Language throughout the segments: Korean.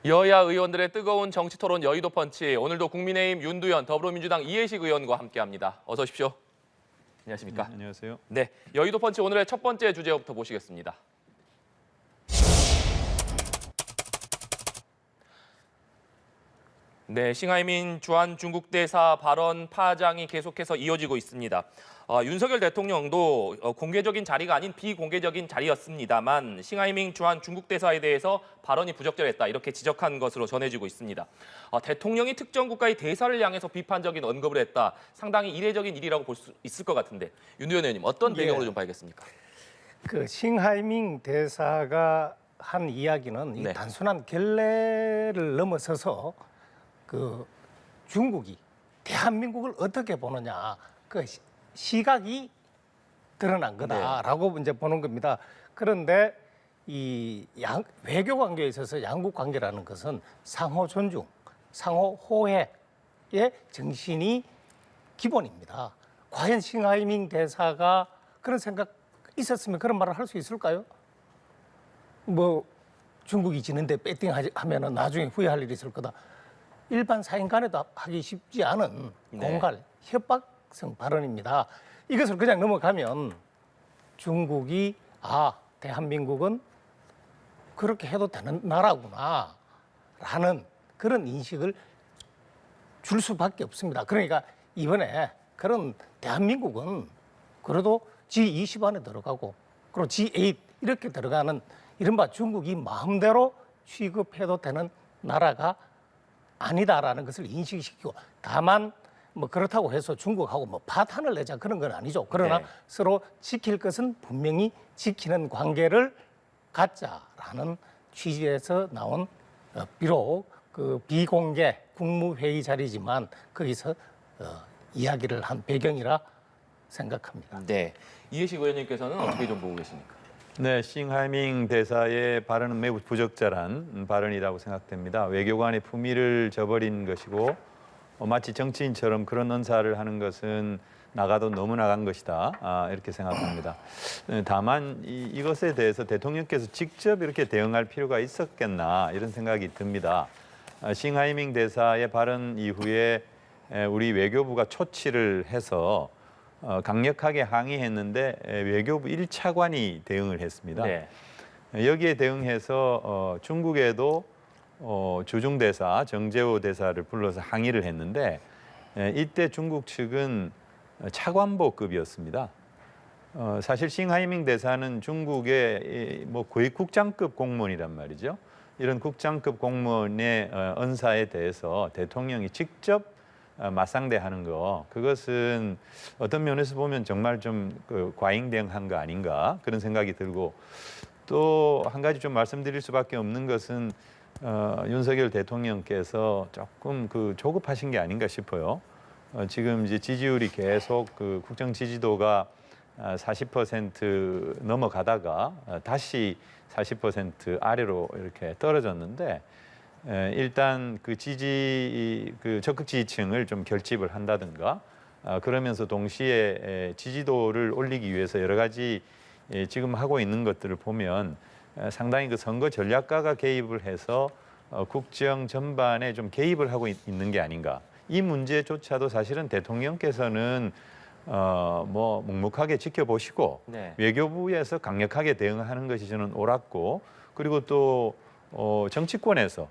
여야 의원들의 뜨거운 정치 토론 여의도 펀치. 오늘도 국민의힘 윤두현, 더불어민주당 이해식 의원과 함께합니다. 어서 오십시오. 안녕하십니까? 안녕하세요. 네, 여의도 펀치 오늘의 첫 번째 주제부터 보시겠습니다. 네, 싱하이민 주한 중국 대사 발언 파장이 계속해서 이어지고 있습니다. 윤석열 대통령도 공개적인 자리가 아닌 비공개적인 자리였습니다만 싱하이밍 주한 중국 대사에 대해서 발언이 부적절했다 이렇게 지적한 것으로 전해지고 있습니다. 대통령이 특정 국가의 대사를 향해서 비판적인 언급을 했다. 상당히 이례적인 일이라고 볼 수 있을 것 같은데 윤두현 의원님 어떤 배경으로 좀 봐야겠습니까? 그 싱하이밍 대사가 한 이야기는 이 네. 단순한 결례를 넘어서서 그 중국이 대한민국을 어떻게 보느냐 그 시각이 드러난 거다라고 이제 보는 겁니다. 그런데 이 외교 관계에 있어서 양국 관계라는 것은 상호 존중, 상호 호혜의 정신이 기본입니다. 과연 싱하이밍 대사가 그런 생각 있었으면 그런 말을 할 수 있을까요? 뭐 중국이 지는데 배팅하면은 나중에 후회할 일이 있을 거다. 일반 사인 간에도 하기 쉽지 않은 공갈, 협박성 발언입니다. 이것을 그냥 넘어가면 중국이 대한민국은 그렇게 해도 되는 나라구나 라는 그런 인식을 줄 수밖에 없습니다. 그러니까 이번에 그런 대한민국은 그래도 G20 안에 들어가고 그리고 G8 이렇게 들어가는 이른바 중국이 마음대로 취급해도 되는 나라가 아니다라는 것을 인식시키고 다만 뭐 그렇다고 해서 중국하고 뭐 파탄을 내자 그런 건 아니죠. 그러나 네. 서로 지킬 것은 분명히 지키는 관계를 갖자라는 취지에서 나온 비록 그 비공개 국무회의 자리지만 거기서 이야기를 한 배경이라 생각합니다. 네, 이해식 의원님께서는 어떻게 좀 보고 계십니까? 네, 싱하이밍 대사의 발언은 매우 부적절한 발언이라고 생각됩니다. 외교관의 품위를 저버린 것이고 마치 정치인처럼 그런 언사를 하는 것은 나가도 너무 나간 것이다 이렇게 생각합니다. 다만 이것에 대해서 대통령께서 직접 이렇게 대응할 필요가 있었겠나 이런 생각이 듭니다. 싱하이밍 대사의 발언 이후에 우리 외교부가 초치를 해서 강력하게 항의했는데 외교부 1차관이 대응을 했습니다. 네. 여기에 대응해서 중국에도 주중대사 정재호 대사를 불러서 항의를 했는데 이때 중국 측은 차관보급이었습니다. 사실 싱하이밍 대사는 중국의 뭐 거의 국장급 공무원이란 말이죠. 이런 국장급 공무원의 언사에 대해서 대통령이 직접 맞상대하는 거 그것은 어떤 면에서 보면 정말 좀 과잉 대응한 거 아닌가 그런 생각이 들고 또 한 가지 좀 말씀드릴 수밖에 없는 것은 윤석열 대통령께서 조금 조급하신 게 아닌가 싶어요. 지금 이제 지지율이 계속 국정 지지도가 40% 넘어가다가 다시 40% 아래로 이렇게 떨어졌는데 일단 적극 지지층을 좀 결집을 한다든가 그러면서 동시에 지지도를 올리기 위해서 여러 가지 지금 하고 있는 것들을 보면 상당히 그 선거 전략가가 개입을 해서 국정 전반에 좀 개입을 하고 있는 게 아닌가. 이 문제조차도 사실은 대통령께서는 뭐 묵묵하게 지켜보시고 네. 외교부에서 강력하게 대응하는 것이 저는 옳았고 그리고 또 정치권에서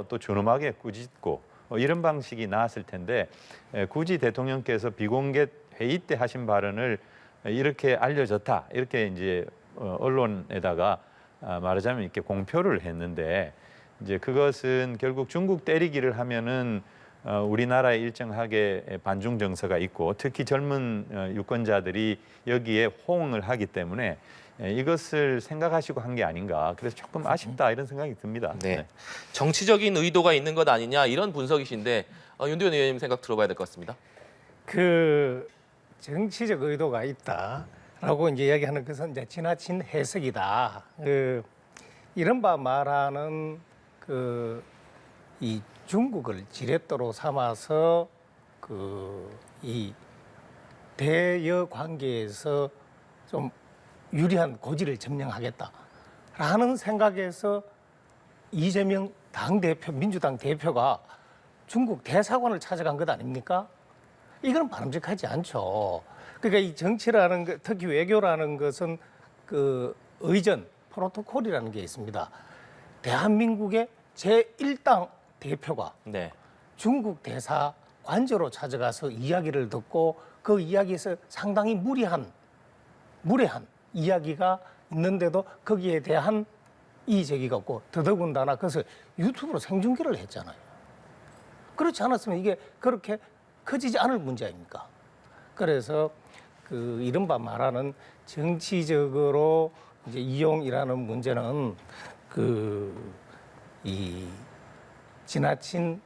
또 준엄하게 꾸짖고 이런 방식이 나았을 텐데 굳이 대통령께서 비공개 회의 때 하신 발언을 이렇게 알려졌다 이렇게 이제 언론에다가 말하자면 이렇게 공표를 했는데 이제 그것은 결국 중국 때리기를 하면은 우리나라에 일정하게 반중 정서가 있고 특히 젊은 유권자들이 여기에 호응을 하기 때문에 이것을 생각하시고 한 게 아닌가. 그래서 조금 아쉽다 이런 생각이 듭니다. 네. 정치적인 의도가 있는 것 아니냐 이런 분석이신데 윤두현 의원님 생각 들어봐야 될 것 같습니다. 그 정치적 의도가 있다라고 이제 이야기하는 것은 이제 지나친 해석이다. 이른바 말하는 이 중국을 지렛대로 삼아서 이 대여 관계에서 좀 유리한 고지를 점령하겠다라는 생각에서 이재명 당대표, 민주당 대표가 중국 대사관을 찾아간 것 아닙니까? 이건 바람직하지 않죠. 그러니까 이 정치라는 것, 특히 외교라는 것은 그 의전, 프로토콜이라는 게 있습니다. 대한민국의 제1당 대표가 네. 중국 대사 관저로 찾아가서 이야기를 듣고 그 이야기에서 상당히 무례한 이야기가 있는데도 거기에 대한 이의 제기가 없고 더더군다나 그것을 유튜브로 생중계를 했잖아요. 그렇지 않았으면 이게 그렇게 커지지 않을 문제 아닙니까? 그래서 그 이른바 말하는 정치적으로 이제 이용이라는 문제는 이 지나친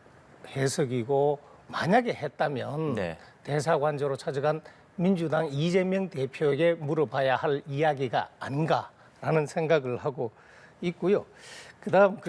해석이고 만약에 했다면 네. 대사관저로 찾아간 민주당 이재명 대표에게 물어봐야 할 이야기가 아닌가라는 생각을 하고 있고요. 그다음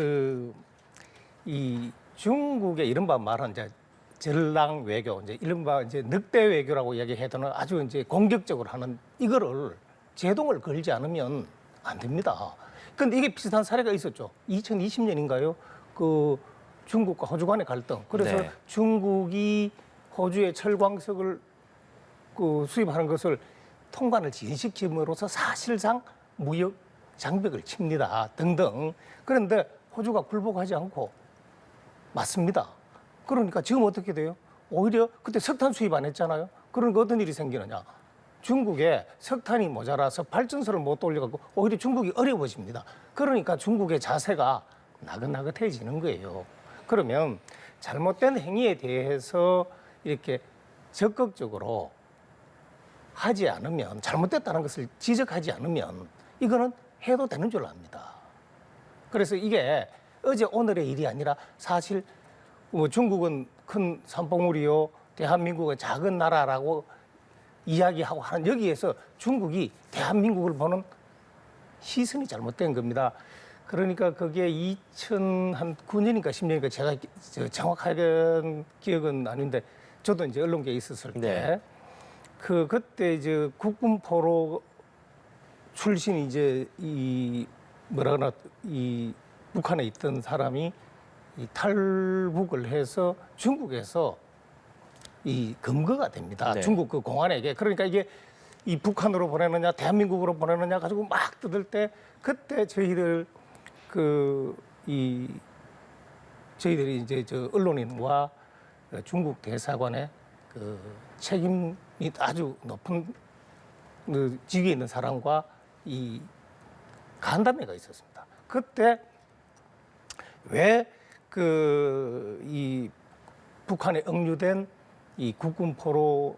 이 중국의 이른바 말하는 이제 전랑 외교, 이제 이른바 이제 늑대 외교라고 이야기해도는 아주 이제 공격적으로 하는 이거를 제동을 걸지 않으면 안 됩니다. 근데 이게 비슷한 사례가 있었죠. 2020년인가요? 그 중국과 호주 간의 갈등. 그래서 네. 중국이 호주의 철광석을 수입하는 것을 통관을 지연시킴으로써 사실상 무역 장벽을 칩니다. 등등. 그런데 호주가 굴복하지 않고 맞습니다. 그러니까 지금 어떻게 돼요? 오히려 그때 석탄 수입 안 했잖아요. 그러니까 어떤 일이 생기느냐? 중국에 석탄이 모자라서 발전소를 못 돌려갖고 오히려 중국이 어려워집니다. 그러니까 중국의 자세가 나긋나긋해지는 거예요. 그러면 잘못된 행위에 대해서 이렇게 적극적으로 하지 않으면, 잘못됐다는 것을 지적하지 않으면 이거는 해도 되는 줄 압니다. 그래서 이게 어제 오늘의 일이 아니라 사실 뭐 중국은 큰 산봉우리요, 대한민국은 작은 나라라고 이야기하고 하는 여기에서 중국이 대한민국을 보는 시선이 잘못된 겁니다. 그러니까 그게 2009년인가 10년인가 제가 정확하게 기억은 아닌데 저도 이제 언론계에 있었을 때 네. 그때 이제 국군포로 출신 이제 이 북한에 있던 사람이 이 탈북을 해서 중국에서 이 검거가 됩니다. 네. 중국 그 공안에게. 그러니까 이게 이 북한으로 보내느냐 대한민국으로 보내느냐 가지고 막 뜯을 때 그때 저희들이 이제 저 언론인과 중국 대사관의 그 책임이 아주 높은 그 지위에 있는 사람과 이 간담회가 있었습니다. 그때 왜 이 북한에 억류된 이 국군포로가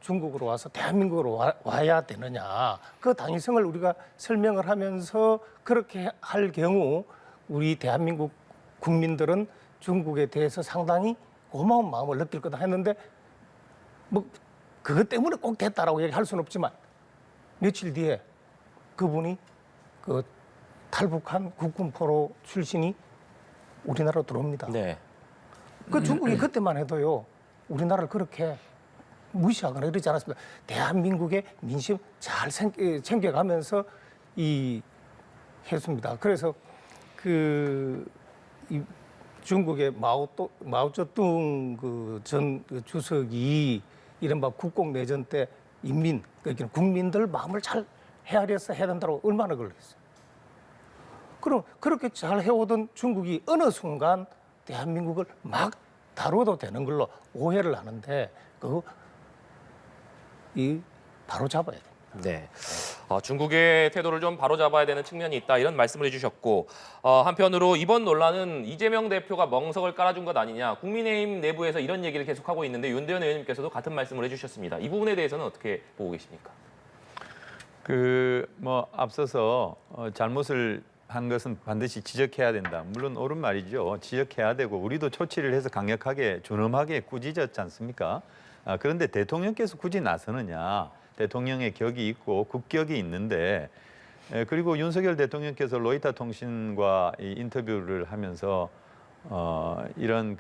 중국으로 와서 대한민국으로 와야 되느냐. 그 당위성을 우리가 설명을 하면서 그렇게 할 경우 우리 대한민국 국민들은 중국에 대해서 상당히 고마운 마음을 느낄 거다 했는데 뭐 그것 때문에 꼭 됐다라고 얘기할 수는 없지만 며칠 뒤에 그분이 그 탈북한 국군포로 출신이 우리나라로 들어옵니다. 네. 그 중국이 그때만 해도요, 우리나라를 그렇게 무시하거나 이러지 않았습니다. 대한민국의 민심 잘 챙겨가면서 했습니다. 그래서 이 중국의 마오쩌둥 전 주석이 이른바 국공내전 때 그러니까 국민들 마음을 잘 헤아려서 해야 된다고 얼마나 걸렸어요. 그럼 그렇게 잘 해오던 중국이 어느 순간 대한민국을 막 다뤄도 되는 걸로 오해를 하는데 바로 잡아야 됩니다. 네. 중국의 태도를 좀 바로잡아야 되는 측면이 있다 이런 말씀을 해주셨고 한편으로 이번 논란은 이재명 대표가 멍석을 깔아준 것 아니냐 국민의힘 내부에서 이런 얘기를 계속하고 있는데 윤대현 의원님께서도 같은 말씀을 해주셨습니다. 이 부분에 대해서는 어떻게 보고 계십니까? 앞서서 잘못을 한 것은 반드시 지적해야 된다. 물론 옳은 말이죠. 지적해야 되고 우리도 조치를 해서 강력하게 준엄하게 꾸짖었지 않습니까? 그런데 대통령께서 굳이 나서느냐. 대통령의 격이 있고 국격이 있는데 그리고 윤석열 대통령께서 로이터 통신과 이 인터뷰를 하면서 이런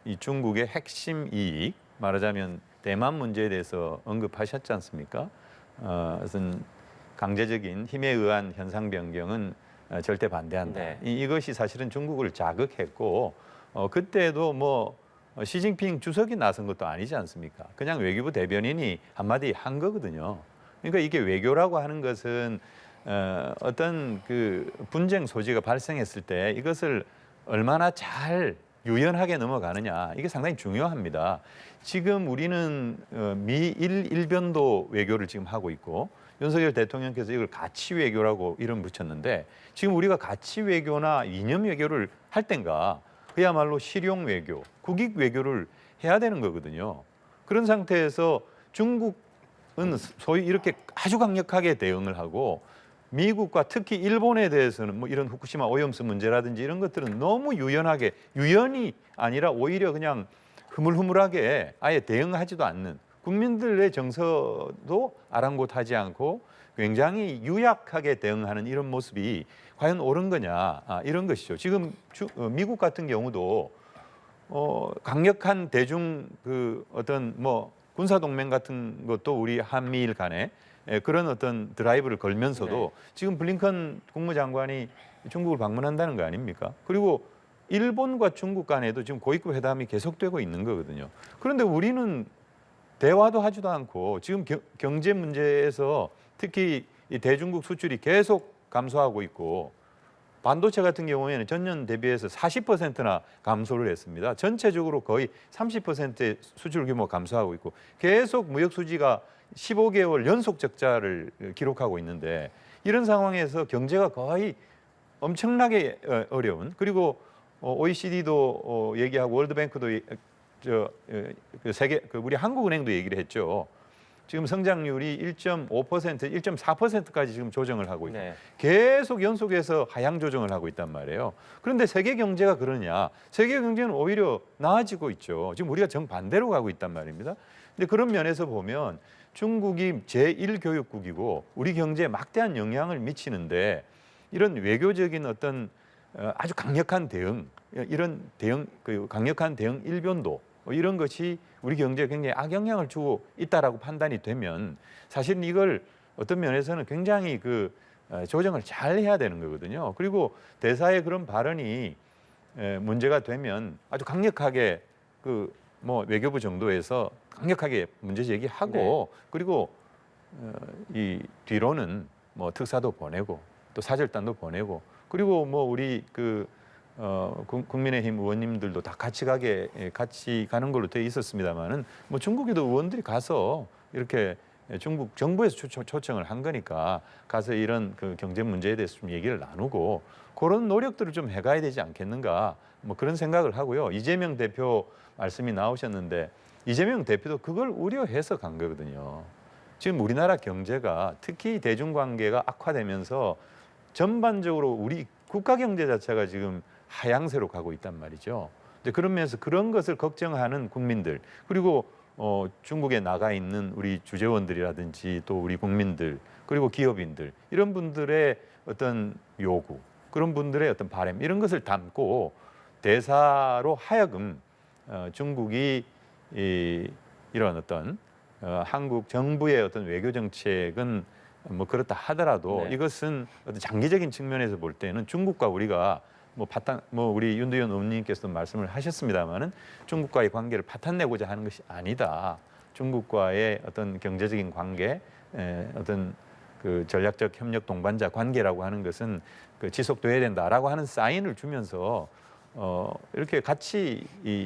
이 중국의 핵심 이익 말하자면 대만 문제에 대해서 언급하셨지 않습니까? 무슨 강제적인 힘에 의한 현상 변경은 절대 반대한다. 네. 이것이 사실은 중국을 자극했고 그때도 뭐 시진핑 주석이 나선 것도 아니지 않습니까? 그냥 외교부 대변인이 한마디 한 거거든요. 그러니까 이게 외교라고 하는 것은 어떤 그 분쟁 소지가 발생했을 때 이것을 얼마나 잘 유연하게 넘어가느냐 이게 상당히 중요합니다. 지금 우리는 미일 일변도 외교를 지금 하고 있고 윤석열 대통령께서 이걸 가치 외교라고 이름 붙였는데 지금 우리가 가치 외교나 이념 외교를 할 땐가 그야말로 실용 외교, 국익 외교를 해야 되는 거거든요. 그런 상태에서 중국은 소위 이렇게 아주 강력하게 대응을 하고 미국과 특히 일본에 대해서는 뭐 이런 후쿠시마 오염수 문제라든지 이런 것들은 너무 유연하게 유연이 아니라 오히려 그냥 흐물흐물하게 아예 대응하지도 않는 국민들의 정서도 아랑곳하지 않고 굉장히 유약하게 대응하는 이런 모습이 과연 옳은 거냐 이런 것이죠. 지금 미국 같은 경우도 강력한 대중 그 어떤 뭐 군사 동맹 같은 것도 우리 한미일 간에 그런 어떤 드라이브를 걸면서도 지금 블링컨 국무장관이 중국을 방문한다는 거 아닙니까? 그리고 일본과 중국 간에도 지금 고위급 회담이 계속되고 있는 거거든요. 그런데 우리는 대화도 하지도 않고 지금 경제 문제에서 특히 이 대중국 수출이 계속 감소하고 있고 반도체 같은 경우에는 전년 대비해서 40%나 감소를 했습니다. 전체적으로 거의 30%의 수출 규모 감소하고 있고 계속 무역 수지가 15개월 연속 적자를 기록하고 있는데 이런 상황에서 경제가 거의 엄청나게 어려운 그리고 OECD도 얘기하고 월드뱅크도 그 세계 우리 한국은행도 얘기를 했죠. 지금 성장률이 1.5%, 1.4%까지 지금 조정을 하고 있고 계속 연속해서 하향 조정을 하고 있단 말이에요. 그런데 세계 경제가 그러냐? 세계 경제는 오히려 나아지고 있죠. 지금 우리가 정반대로 가고 있단 말입니다. 근데 그런 면에서 보면 중국이 제1교육국이고 우리 경제에 막대한 영향을 미치는데 이런 외교적인 어떤 아주 강력한 대응, 이런 대응, 그 강력한 대응 일변도 이런 것이 우리 경제에 굉장히 악영향을 주고 있다라고 판단이 되면 사실은 이걸 어떤 면에서는 굉장히 그 조정을 잘 해야 되는 거거든요. 그리고 대사의 그런 발언이 문제가 되면 아주 강력하게 그 뭐 외교부 정도에서 강력하게 문제 제기하고 그리고 이 뒤로는 뭐 특사도 보내고 또 사절단도 보내고 그리고 뭐 우리 그 국민의힘 의원님들도 다 같이 가는 걸로 돼 있었습니다만은 뭐 중국에도 의원들이 가서 이렇게 중국 정부에서 초청을 한 거니까 가서 이런 그 경제 문제에 대해서 좀 얘기를 나누고 그런 노력들을 좀 해가야 되지 않겠는가 뭐 그런 생각을 하고요. 이재명 대표 말씀이 나오셨는데 이재명 대표도 그걸 우려해서 간 거거든요. 지금 우리나라 경제가 특히 대중관계가 악화되면서 전반적으로 우리 국가 경제 자체가 지금 하향세로 가고 있단 말이죠. 이제 그런 면에서 그런 것을 걱정하는 국민들 그리고 중국에 나가 있는 우리 주재원들이라든지 또 우리 국민들 그리고 기업인들 이런 분들의 어떤 요구 그런 분들의 어떤 바람 이런 것을 담고 대사로 하여금 중국이 이런 어떤 한국 정부의 어떤 외교 정책은 뭐 그렇다 하더라도 이것은 어떤 장기적인 측면에서 볼 때는 중국과 우리가 뭐 우리 윤두현 의원님께서도 말씀을 하셨습니다만은 중국과의 관계를 파탄내고자 하는 것이 아니다. 중국과의 어떤 경제적인 관계, 어떤 그 전략적 협력 동반자 관계라고 하는 것은 그 지속돼야 된다라고 하는 사인을 주면서 이렇게 같이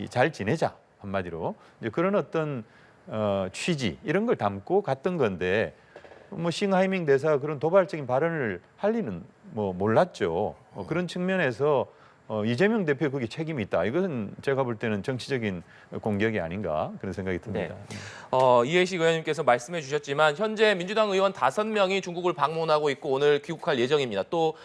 잘 지내자 한마디로 이제 그런 어떤 취지 이런 걸 담고 갔던 건데 뭐 싱하이밍 대사가 그런 도발적인 발언을 할 리는 뭐 몰랐죠. 그런 측면에서 이재명 대표에 거기 책임이 있다. 이것은 제가 볼 때는 정치적인 공격이 아닌가 그런 생각이 듭니다. 이해식 의원님께서 말씀해 주셨지만 현재 민주당 의원 5명이 중국을 방문하고 있고 오늘 귀국할 예정입니다. 또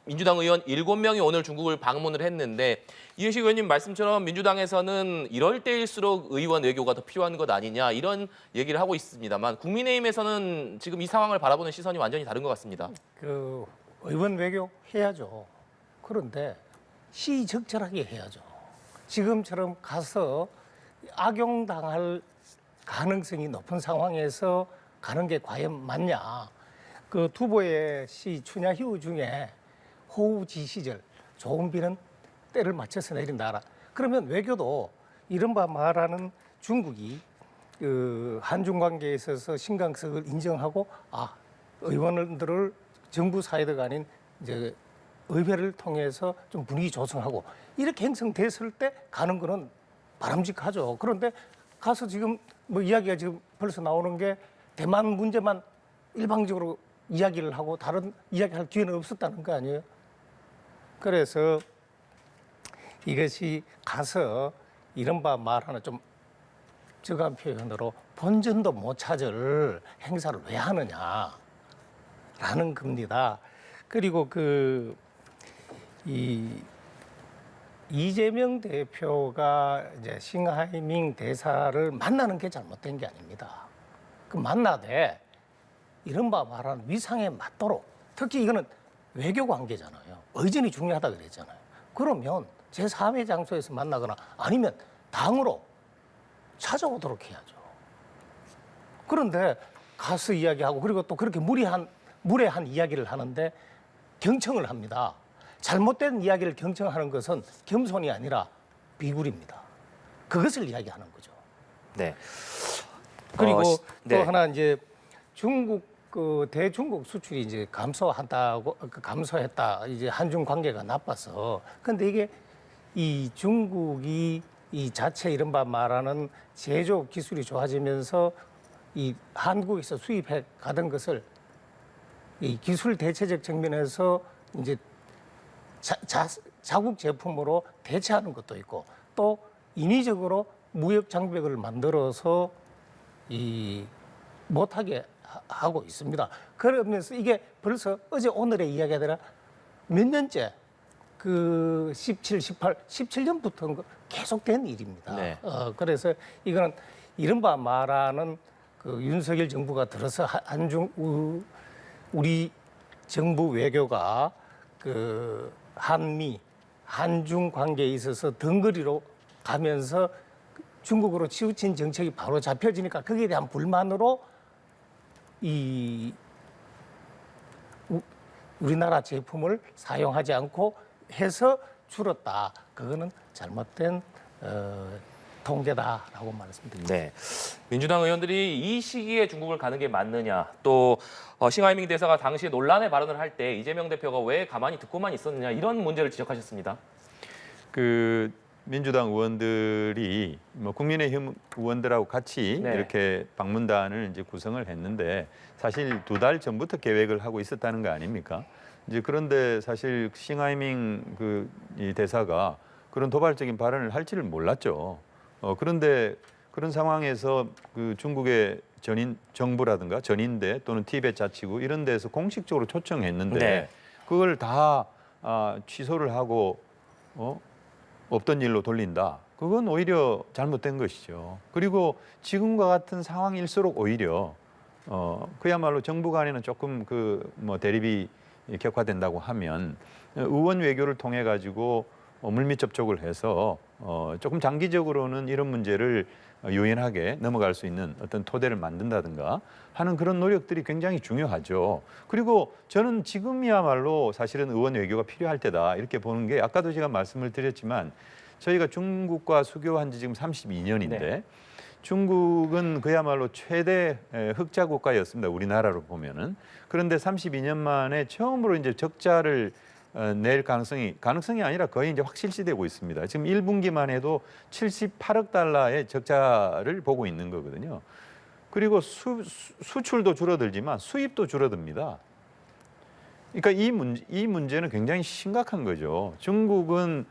민주당 의원 7명이 오늘 중국을 방문을 했는데 이해식 의원님 말씀처럼 민주당에서는 이럴 때일수록 의원 외교가 더 필요한 것 아니냐 이런 얘기를 하고 있습니다만 국민의힘에서는 지금 이 상황을 바라보는 시선이 완전히 다른 것 같습니다. 그 의원 외교 해야죠. 그런데 시적절하게 해야죠. 지금처럼 가서 악용당할 가능성이 높은 상황에서 가는 게 과연 맞냐. 그 두보의 시 춘야희우 중에 호우지 시절 좋은 비는 때를 맞춰서 내린다. 그러면 외교도 이른바 말하는 중국이 그 한중 관계에 있어서 신강성을 인정하고 의원들을 정부 사이드가 아닌 이제 의회를 통해서 좀 분위기 조성하고 이렇게 형성됐을 때 가는 거는 바람직하죠. 그런데 가서 지금 뭐 이야기가 지금 벌써 나오는 게 대만 문제만 일방적으로 이야기를 하고 다른 이야기할 기회는 없었다는 거 아니에요? 그래서 이것이 가서 이른바 말하는 좀 적한 표현으로 본전도 못 찾을 행사를 왜 하느냐라는 겁니다. 그리고 이재명 대표가 이제 싱하이밍 대사를 만나는 게 잘못된 게 아닙니다. 그 만나되 이른바 말하는 위상에 맞도록 특히 이거는 외교 관계잖아요. 의전이 중요하다 그랬잖아요. 그러면 제4회 장소에서 만나거나 아니면 당으로 찾아오도록 해야죠. 그런데 가서 이야기하고 그리고 또 그렇게 무례한 이야기를 하는데 경청을 합니다. 잘못된 이야기를 경청하는 것은 겸손이 아니라 비굴입니다. 그것을 이야기하는 거죠. 네. 그리고 네. 또 하나 이제 중국 대중국 수출이 이제 감소했다. 이제 한중 관계가 나빠서. 근데 이게 이 중국이 이 자체 이른바 말하는 제조업 기술이 좋아지면서 이 한국에서 수입해 가던 것을 이 기술 대체적 측면에서 이제 자국 제품으로 대체하는 것도 있고 또 인위적으로 무역 장벽을 만들어서 이 못하게 하고 있습니다. 그러면서 이게 벌써 어제 오늘의 이야기가 아니라 몇 년째 그 17, 18, 17년부터 계속된 일입니다. 네. 그래서 이거는 이른바 말하는 그 윤석열 정부가 들어서 우리 정부 외교가 그 한중 관계에 있어서 덩거리로 가면서 중국으로 치우친 정책이 바로 잡혀지니까 거기에 대한 불만으로 우리나라 제품을 사용하지 않고 해서 줄었다. 그거는 잘못된 통계다라고 말씀드립니다. 네. 민주당 의원들이 이 시기에 중국을 가는 게 맞느냐, 또 싱하이밍 대사가 당시에 논란의 발언을 할 때 이재명 대표가 왜 가만히 듣고만 있었느냐 이런 문제를 지적하셨습니다. 그 민주당 의원들이 뭐 국민의힘 의원들하고 같이 네. 이렇게 방문단을 이제 구성을 했는데 사실 2달 전부터 계획을 하고 있었다는 거 아닙니까? 이제 그런데 사실 싱하이밍 이 대사가 그런 도발적인 발언을 할지를 몰랐죠. 그런데 그런 상황에서 그 중국의 정부라든가 전인대 또는 티베트 자치구 이런 데서 공식적으로 초청했는데 네. 그걸 다 취소를 하고 없던 일로 돌린다. 그건 오히려 잘못된 것이죠. 그리고 지금과 같은 상황일수록 오히려 그야말로 정부 간에는 조금 대립이 격화된다고 하면 의원 외교를 통해 가지고 물밑 접촉을 해서 조금 장기적으로는 이런 문제를 유연하게 넘어갈 수 있는 어떤 토대를 만든다든가 하는 그런 노력들이 굉장히 중요하죠. 그리고 저는 지금이야말로 사실은 의원 외교가 필요할 때다 이렇게 보는 게 아까도 제가 말씀을 드렸지만 저희가 중국과 수교한 지 지금 32년인데 네. 중국은 그야말로 최대 흑자 국가였습니다. 우리나라로 보면은. 그런데 32년 만에 처음으로 이제 적자를 낼 가능성이 아니라 거의 이제 확실시되고 있습니다. 지금 1분기만 해도 78억 달러의 적자를 보고 있는 거거든요. 그리고 수출도 줄어들지만 수입도 줄어듭니다. 그러니까 이 문제는 굉장히 심각한 거죠. 중국은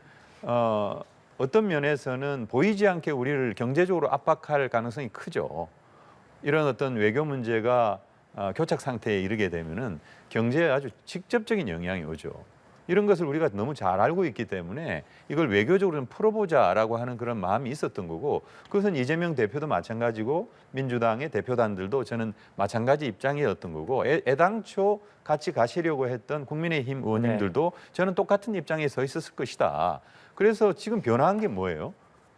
어떤 면에서는 보이지 않게 우리를 경제적으로 압박할 가능성이 크죠. 이런 어떤 외교 문제가 교착 상태에 이르게 되면은 경제에 아주 직접적인 영향이 오죠. 이런 것을 우리가 너무 잘 알고 있기 때문에 이걸 외교적으로 좀 풀어보자라고 하는 그런 마음이 있었던 거고 그것은 이재명 대표도 마찬가지고 민주당의 대표단들도 저는 마찬가지 입장이었던 거고 애당초 같이 가시려고 했던 국민의힘 의원님들도 저는 똑같은 입장에 서 있었을 것이다. 그래서 지금 변화한 게 뭐예요?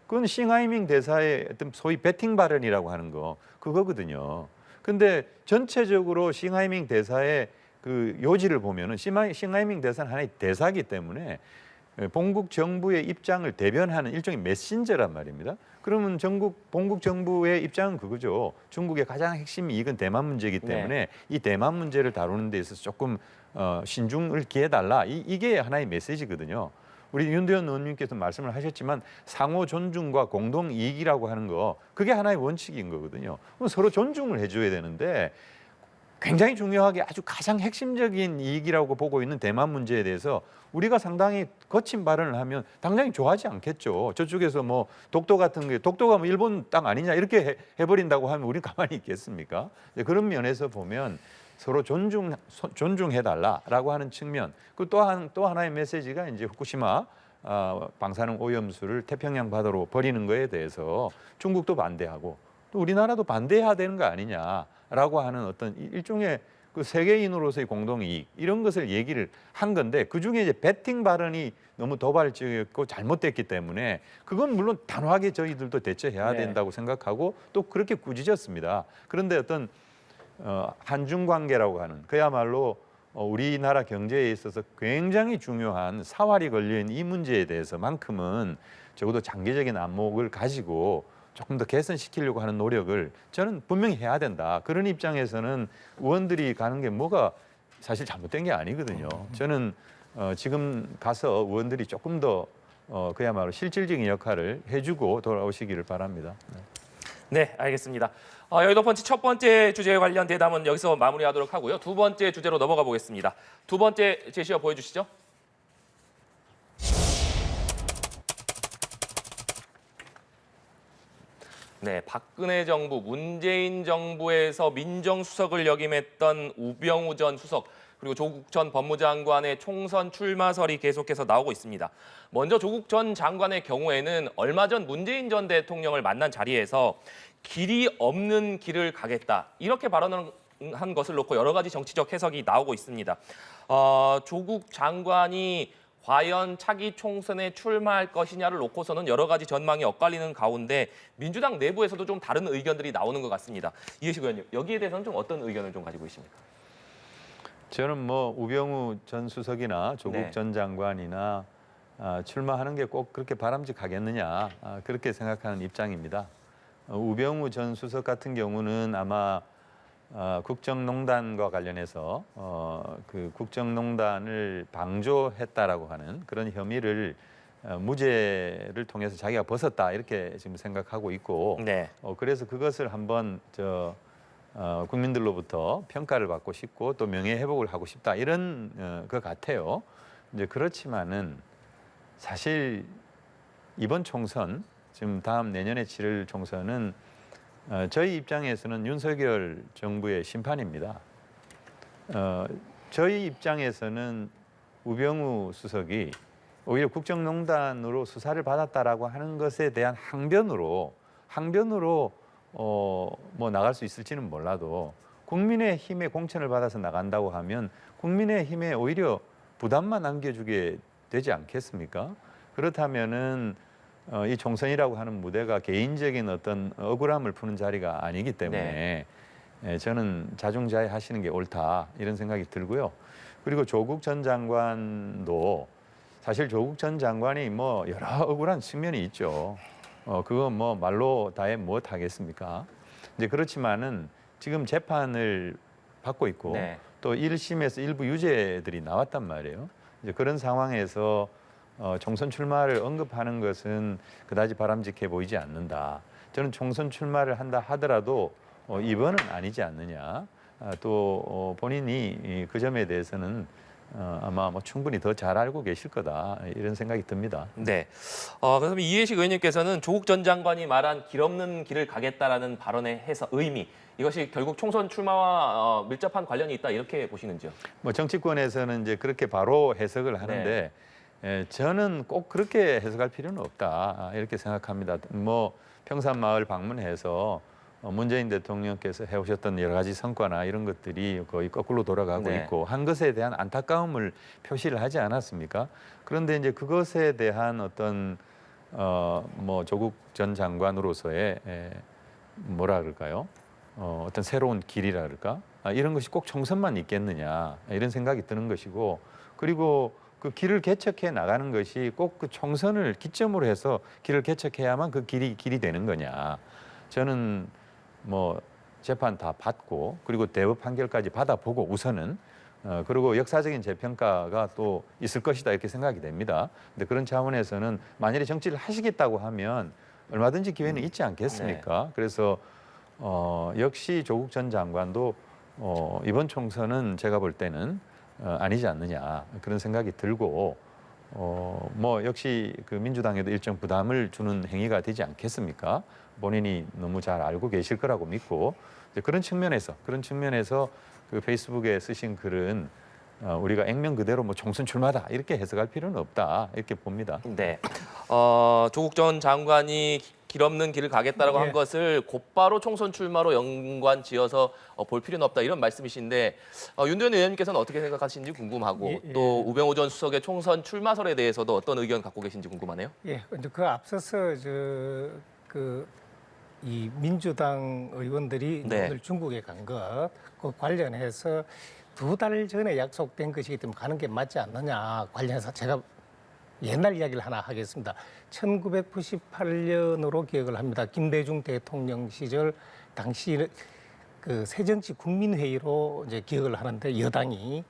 그건 싱하이밍 대사의 어떤 소위 배팅 발언이라고 하는 거 그거거든요. 근데 전체적으로 싱하이밍 대사의 그 요지를 보면은 싱하이밍 대사는 하나의 대사기 때문에 본국 정부의 입장을 대변하는 일종의 메신저란 말입니다. 그러면 본국 정부의 입장은 그거죠. 중국의 가장 핵심 이익은 대만 문제이기 때문에 이 대만 문제를 다루는 데 있어서 조금 신중을 기해달라. 이게 하나의 메시지거든요. 우리 윤대현 의원님께서 말씀을 하셨지만 상호 존중과 공동 이익이라고 하는 거 그게 하나의 원칙인 거거든요. 그럼 서로 존중을 해줘야 되는데 굉장히 중요하게 아주 가장 핵심적인 이익이라고 보고 있는 대만 문제에 대해서 우리가 상당히 거친 발언을 하면 당장히 좋아하지 않겠죠. 저쪽에서 뭐 독도 같은 게 독도가 뭐 일본 땅 아니냐 이렇게 해버린다고 하면 우리 가만히 있겠습니까? 그런 면에서 보면 서로 존중해달라라고 하는 측면. 그 또 하나의 메시지가 이제 후쿠시마 방사능 오염수를 태평양 바다로 버리는 거에 대해서 중국도 반대하고 또 우리나라도 반대해야 되는 거 아니냐라고 하는 어떤 일종의 그 세계인으로서의 공동이익 이런 것을 얘기를 한 건데 그중에 이제 배팅 발언이 너무 도발적이었고 잘못됐기 때문에 그건 물론 단호하게 저희들도 대처해야 된다고 생각하고 또 그렇게 꾸짖었습니다. 그런데 어떤 한중 관계라고 하는 그야말로 우리나라 경제에 있어서 굉장히 중요한 사활이 걸려있는 이 문제에 대해서만큼은 적어도 장기적인 안목을 가지고 조금 더 개선시키려고 하는 노력을 저는 분명히 해야 된다. 그런 입장에서는 의원들이 가는 게 뭐가 사실 잘못된 게 아니거든요. 저는 지금 가서 의원들이 조금 더 그야말로 실질적인 역할을 해주고 돌아오시기를 바랍니다. 네, 알겠습니다. 여의도 펀치 첫 번째 주제에 관련 대담은 여기서 마무리하도록 하고요. 두 번째 주제로 넘어가 보겠습니다. 두 번째 제시어 보여주시죠. 네, 박근혜 정부, 문재인 정부에서 민정수석을 역임했던 우병우 전 수석 그리고 조국 전 법무장관의 총선 출마설이 계속해서 나오고 있습니다. 먼저 조국 전 장관의 경우에는 얼마 전 문재인 전 대통령을 만난 자리에서 길이 없는 길을 가겠다 이렇게 발언을 한 것을 놓고 여러 가지 정치적 해석이 나오고 있습니다. 조국 장관이 과연 차기 총선에 출마할 것이냐를 놓고서는 여러 가지 전망이 엇갈리는 가운데 민주당 내부에서도 좀 다른 의견들이 나오는 것 같습니다. 이해식 의원님, 여기에 대해서는 좀 어떤 의견을 좀 가지고 있습니까? 저는 뭐 우병우 전 수석이나 조국 전 장관이나 출마하는 게 꼭 그렇게 바람직하겠느냐 그렇게 생각하는 입장입니다. 우병우 전 수석 같은 경우는 아마 국정농단과 관련해서 그 국정농단을 방조했다라고 하는 그런 혐의를 무죄를 통해서 자기가 벗었다 이렇게 지금 생각하고 있고 그래서 그것을 한번 국민들로부터 평가를 받고 싶고 또 명예 회복을 하고 싶다 이런 것 같아요. 이제 그렇지만은 사실 이번 총선 지금 다음 내년에 치를 총선은 저희 입장에서는 윤석열 정부의 심판입니다. 저희 입장에서는 우병우 수석이 오히려 국정농단으로 수사를 받았다라고 하는 것에 대한 항변으로 뭐 나갈 수 있을지는 몰라도 국민의힘의 공천을 받아서 나간다고 하면 국민의힘에 오히려 부담만 안겨주게 되지 않겠습니까? 그렇다면은 이 총선이라고 하는 무대가 개인적인 어떤 억울함을 푸는 자리가 아니기 때문에 저는 자중자애하시는 게 옳다 이런 생각이 들고요. 그리고 조국 전 장관도 사실 조국 전 장관이 뭐 여러 억울한 측면이 있죠. 그거 뭐 말로 다해 못 하겠습니까? 이제 그렇지만은 지금 재판을 받고 있고 또 1심에서 일부 유죄들이 나왔단 말이에요. 이제 그런 상황에서 총선 출마를 언급하는 것은 그다지 바람직해 보이지 않는다. 저는 총선 출마를 한다 하더라도 이번은 아니지 않느냐. 또 본인이 그 점에 대해서는 아마 뭐 충분히 더 잘 알고 계실 거다 이런 생각이 듭니다. 네. 그렇다면 이해식 의원님께서는 조국 전 장관이 말한 길 없는 길을 가겠다라는 발언의 의미 이것이 결국 총선 출마와 밀접한 관련이 있다 이렇게 보시는지요? 뭐 정치권에서는 이제 그렇게 바로 해석을 하는데 저는 꼭 그렇게 해석할 필요는 없다 이렇게 생각합니다. 뭐 평산마을 방문해서 문재인 대통령께서 해오셨던 여러 가지 성과나 이런 것들이 거의 거꾸로 돌아가고 있고 한 것에 대한 안타까움을 표시를 하지 않았습니까? 그런데 이제 그것에 대한 어떤 뭐 조국 전 장관으로서의 뭐라 그럴까요? 어떤 새로운 길이라 그럴까? 이런 것이 꼭 총선만 있겠느냐 이런 생각이 드는 것이고 그리고 그 길을 개척해 나가는 것이 꼭 그 총선을 기점으로 해서 길을 개척해야만 그 길이 되는 거냐. 저는 뭐 재판 다 받고 그리고 대법 판결까지 받아보고 우선은 그리고 역사적인 재평가가 또 있을 것이다 이렇게 생각이 됩니다. 근데 그런 차원에서는 만약에 정치를 하시겠다고 하면 얼마든지 기회는 있지 않겠습니까? 그래서 역시 조국 전 장관도 이번 총선은 제가 볼 때는 아니지 않느냐 그런 생각이 들고 뭐 역시 그 민주당에도 일정 부담을 주는 행위가 되지 않겠습니까? 본인이 너무 잘 알고 계실 거라고 믿고 이제 그런 측면에서 그 페이스북에 쓰신 글은 우리가 액면 그대로 뭐 총선 출마다 이렇게 해석할 필요는 없다 이렇게 봅니다. 네. 조국 전 장관이 길 없는 길을 가겠다라고 한 예. 것을 곧바로 총선 출마로 연관 지어서 볼 필요는 없다 이런 말씀이신데 윤도현 의원님께서는 어떻게 생각하시는지 궁금하고 예, 예. 또 우병우 전 수석의 총선 출마설에 대해서도 어떤 의견 갖고 계신지 궁금하네요. 예, 근데 그 앞서서 이 민주당 의원들이 네. 오늘 중국에 간 것, 그 관련해서 2달 전에 약속된 것이기 때문에 가는 게 맞지 않느냐 관련해서 제가 옛날 이야기를 하나 하겠습니다. 1998년으로 기억을 합니다. 김대중 대통령 시절 당시 그 새정치 국민회의로 이제 기억을 하는데 여당이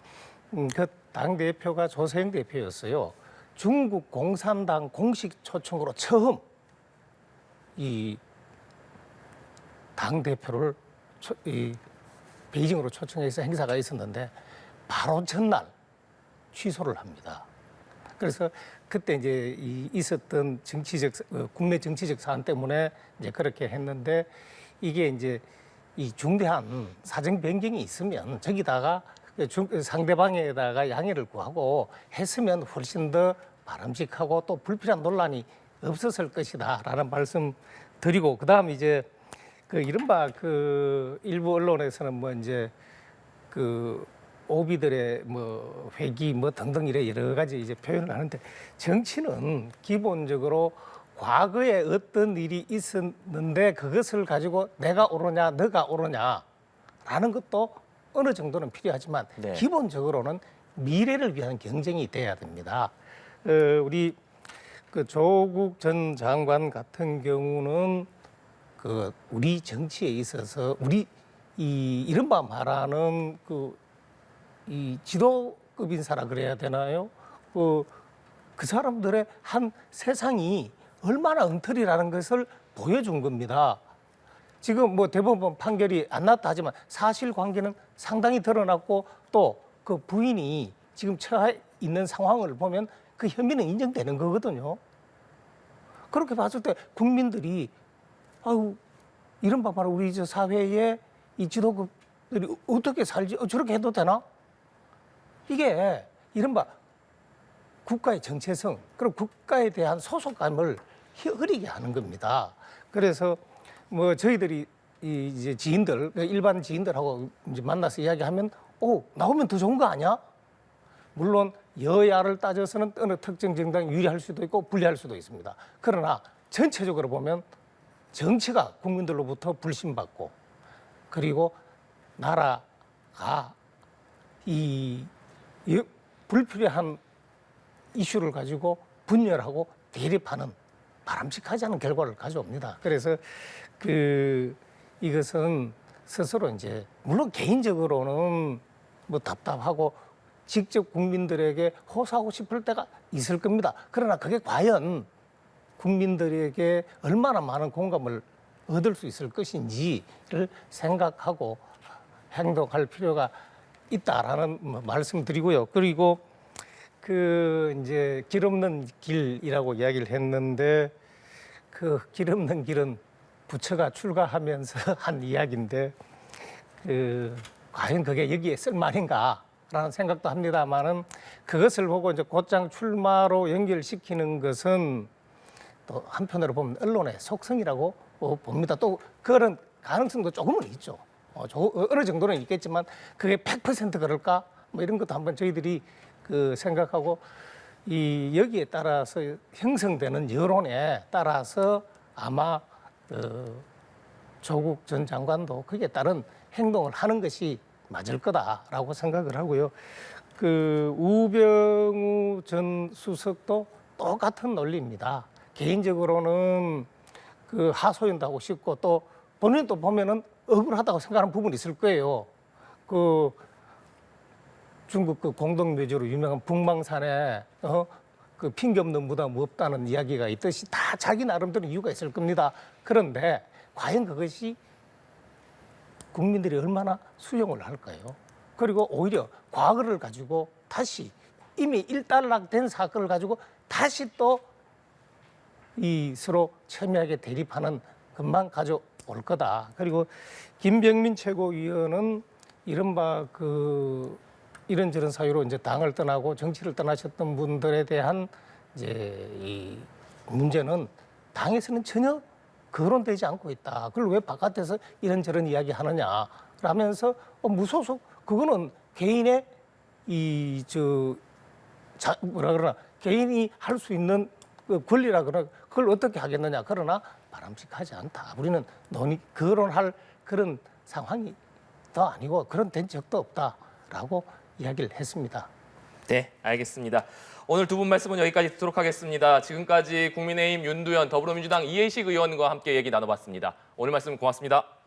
그 당 대표가 조세영 대표였어요. 중국 공산당 공식 초청으로 처음 이 당 대표를 베이징으로 초청해서 행사가 있었는데 바로 전날 취소를 합니다. 그래서 그때 이제 있었던 국내 정치적 사안 때문에 이제 그렇게 했는데 이게 이제 이 중대한 사정 변경이 있으면 저기다가 상대방에다가 양해를 구하고 했으면 훨씬 더 바람직하고 또 불필요한 논란이 없었을 것이다라는 말씀 드리고 그다음 이제 그 이른바 그 일부 언론에서는 뭐 이제 그 오비들의 뭐 회기 뭐 등등 이래 여러 가지 이제 표현을 하는데 정치는 기본적으로 과거에 어떤 일이 있었는데 그것을 가지고 내가 옳으냐 너가 옳으냐라는 것도 어느 정도는 필요하지만 네. 기본적으로는 미래를 위한 경쟁이 돼야 됩니다. 우리 그 조국 전 장관 같은 경우는 그 우리 정치에 있어서 우리 이 이른바 말하는 이 지도급 인사라 그래야 되나요? 그 사람들의 한 세상이 얼마나 엉터리라는 것을 보여준 겁니다. 지금 뭐 대법원 판결이 안 났다 하지만 사실관계는 상당히 드러났고 또 그 부인이 지금 처해 있는 상황을 보면 그 혐의는 인정되는 거거든요. 그렇게 봤을 때 국민들이 아유 이른바 바로 우리 저 사회에 이 지도급들이 어떻게 살지 저렇게 해도 되나? 이게 이른바 국가의 정체성 그리고 국가에 대한 소속감을 흐리게 하는 겁니다. 그래서 뭐 저희들이 이제 지인들 일반 지인들하고 이제 만나서 이야기하면 나오면 더 좋은 거 아니야? 물론 여야를 따져서는 어느 특정 정당이 유리할 수도 있고 불리할 수도 있습니다. 그러나 전체적으로 보면 정치가 국민들로부터 불신받고 그리고 나라가 이 불필요한 이슈를 가지고 분열하고 대립하는 바람직하지 않은 결과를 가져옵니다. 그래서 이것은 스스로 이제 물론 개인적으로는 뭐 답답하고 직접 국민들에게 호소하고 싶을 때가 있을 겁니다. 그러나 그게 과연 국민들에게 얼마나 많은 공감을 얻을 수 있을 것인지를 생각하고 행동할 필요가 있다라는 말씀드리고요. 그리고 이제 길 없는 길이라고 이야기를 했는데 그 길 없는 길은 부처가 출가하면서 한 이야기인데 과연 그게 여기에 쓸만한가라는 생각도 합니다만은 그것을 보고 이제 곧장 출마로 연결시키는 것은 또 한편으로 보면 언론의 속성이라고 봅니다. 또 그런 가능성도 조금은 있죠. 어느 정도는 있겠지만 그게 100% 그럴까? 뭐 이런 것도 한번 저희들이 생각하고 여기에 따라서 형성되는 여론에 따라서 아마 조국 전 장관도 거기에 따른 행동을 하는 것이 맞을 거다라고 생각을 하고요. 그 우병우 전 수석도 똑같은 논리입니다. 개인적으로는 그 하소연도 하고 싶고 또 본인도 보면은 억울하다고 생각하는 부분이 있을 거예요. 그 중국 그 공동묘지로 유명한 북망산에 그 핑계 없는 무덤 없다는 이야기가 있듯이 다 자기 나름대로 이유가 있을 겁니다. 그런데 과연 그것이 국민들이 얼마나 수용을 할까요? 그리고 오히려 과거를 가지고 다시 이미 일단락된 사건을 가지고 다시 또 이 서로 첨예하게 대립하는 것만 가져올 거다. 그리고 김병민 최고위원은 이른바 그 이런저런 사유로 이제 당을 떠나고 정치를 떠나셨던 분들에 대한 이제 이 문제는 당에서는 전혀 거론되지 않고 있다. 그걸 왜 바깥에서 이런저런 이야기 하느냐 라면서 무소속 그거는 개인의 뭐라 그러나 개인이 할 수 있는 그 권리라 그러나 그걸 어떻게 하겠느냐. 그러나 바람직하지 않다. 우리는 거론할 그런 상황이 더 아니고 그런 된 적도 없다라고 이야기를 했습니다. 네, 알겠습니다. 오늘 두 분 말씀은 여기까지 듣도록 하겠습니다. 지금까지 국민의힘 윤두현, 더불어민주당 이해식 의원과 함께 얘기 나눠봤습니다. 오늘 말씀 고맙습니다.